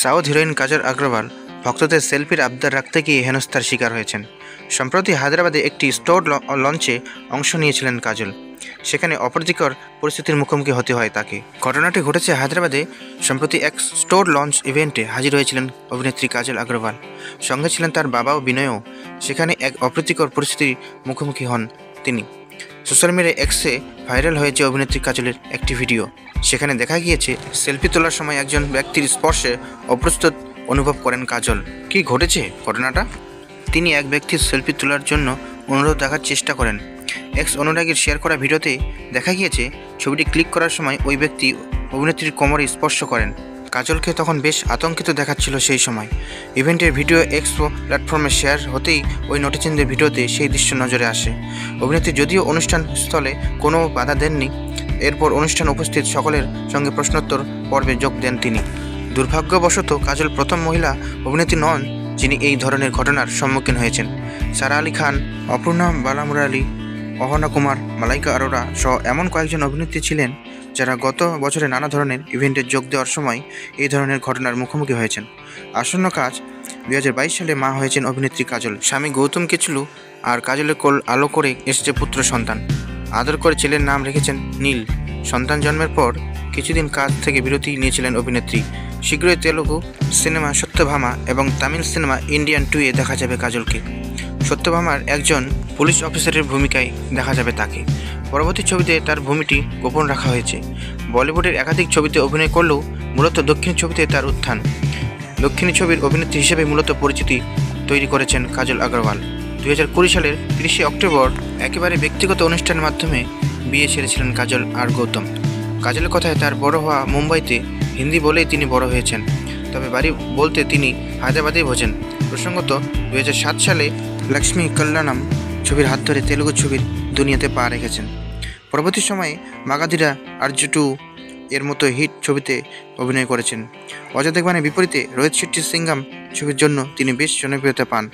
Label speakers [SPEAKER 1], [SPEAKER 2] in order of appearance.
[SPEAKER 1] South heroine কাজল আগ্রওয়াল ভক্তদের সেলফির আবদার রাখতে গিয়ে হেনস্থার শিকার হয়েছেন। সম্প্রতি হায়দ্রাবাদে একটি স্টোর লঞ্চে অংশ নিয়েছিলেন কাজল। সেখানে অপ্রীতিকর পরিস্থিতির মুখোমুখি হতে হয় তাকে। ঘটনাটি ঘটেছে হায়দ্রাবাদে। সম্প্রতি এক স্টোর লঞ্চ ইভেন্টে হাজির হয়েছিলেন অভিনেত্রী কাজল আগ্রওয়াল। সঙ্গে ছিলেন তার বাবা ও বিনয়ও। সেখানে এক অপ্রীতিকর পরিস্থিতির মুখোমুখি হন তিনি। সোশ্যাল মিডিয়ায় এক্সে ভাইরাল হয়েছে অভিনেত্রী কাজলের একটি ভিডিও। সেখানে দেখা গিয়েছে সেলফি তোলার সময় একজন ব্যক্তির স্পর্শে অপ্রস্তুত অনুভব করেন কাজল। কি ঘটেছে ঘটনাটা? তিনি এক ব্যক্তির সেলফি তোলার জন্য অনুরোধ রাখার চেষ্টা করেন। এক্স অনুরাগীর শেয়ার করা ভিডিওতে দেখা গিয়েছে ছবিটি ক্লিক করার সময় ওই ব্যক্তি অভিনেত্রীর কোমরে স্পর্শ করেন। কাজলকে তখন বেশ আতঙ্কিত দেখাচ্ছিল সেই সময়। ইভেন্টের ভিডিও এক্স প্ল্যাটফর্মে শেয়ার হতেই ওই নেটিজেনদের ভিডিওতে সেই দৃশ্য নজরে আসে। অভিনেত্রী যদিও অনুষ্ঠান স্থলে কোনো বাধা দেননি। এরপর অনুষ্ঠান উপস্থিত সকলের সঙ্গে প্রশ্নোত্তর পর্বে যোগ দেন তিনি। দুর্ভাগ্যবশত কাজল প্রথম মহিলা অভিনেত্রী নন যিনি এই ধরনের ঘটনার সম্মুখীন হয়েছেন। সারা আলি খান, অপূর্ণা বালামুরালি, অহনা কুমার, মালাইকা আরোরা সহ এমন কয়েকজন অভিনেত্রী ছিলেন যারা গত বছরে নানা ধরনের ইভেন্টে যোগ দেওয়ার সময় এই ধরনের ঘটনার মুখোমুখি হয়েছেন। আসন্ন কাজ 2022 সালে মা হয়েছেন অভিনেত্রী কাজল। স্বামী গৌতম কিচলু আর কাজলের কোল আলো করে এসেছে পুত্র সন্তান। আদর করে ছেলের নাম রেখেছেন নীল। সন্তান জন্মের পর কিছুদিন কাজ থেকে বিরতি নিয়েছিলেন অভিনেত্রী। শীঘ্রই তেলুগু সিনেমা সত্যভামা এবং তামিল সিনেমা ইন্ডিয়ান 2-এ দেখা যাবে কাজলকে। সত্যভামার একজন পুলিশ অফিসারের ভূমিকায় দেখা যাবে তাকে। পরবর্তী ছবিতে তার ভূমিটি গোপন রাখা হয়েছে। বলিউডের একাধিক ছবিতে অভিনয় করলেও মূলত দক্ষিণী ছবিতে তার উত্থান। দক্ষিণী ছবির অভিনেত্রী হিসেবে মূলত পরিচিতি তৈরি করেছেন কাজল আগ্রওয়াল। 2020 সালের 30 অক্টোবর একেবারে ব্যক্তিগত অনুষ্ঠানের মাধ্যমে বিয়ে সেরেছিলেন কাজল আর গৌতম। কাজলের কথায় তার বড় হওয়া মুম্বাইতে, হিন্দি বলেই তিনি বড় হয়েছেন, তবে বাড়ি বলতে তিনি হায়দ্রাবাদেই বোঝেন। প্রসঙ্গত 2007 সালে লক্ষ্মী কল্যাণম ছবির হাত ধরে তেলুগু ছবির দুনিয়াতে পা রেখেছেন। পরবর্তী সময়ে মাগাধিরা, আরজু 2 এর মতো হিট ছবিতে অভিনয় করেছেন। অজয় দেবগনের বিপরীতে রোহিত শেট্টির সিঙ্ঘাম ছবির জন্য তিনি বেশ জনপ্রিয়তা পান।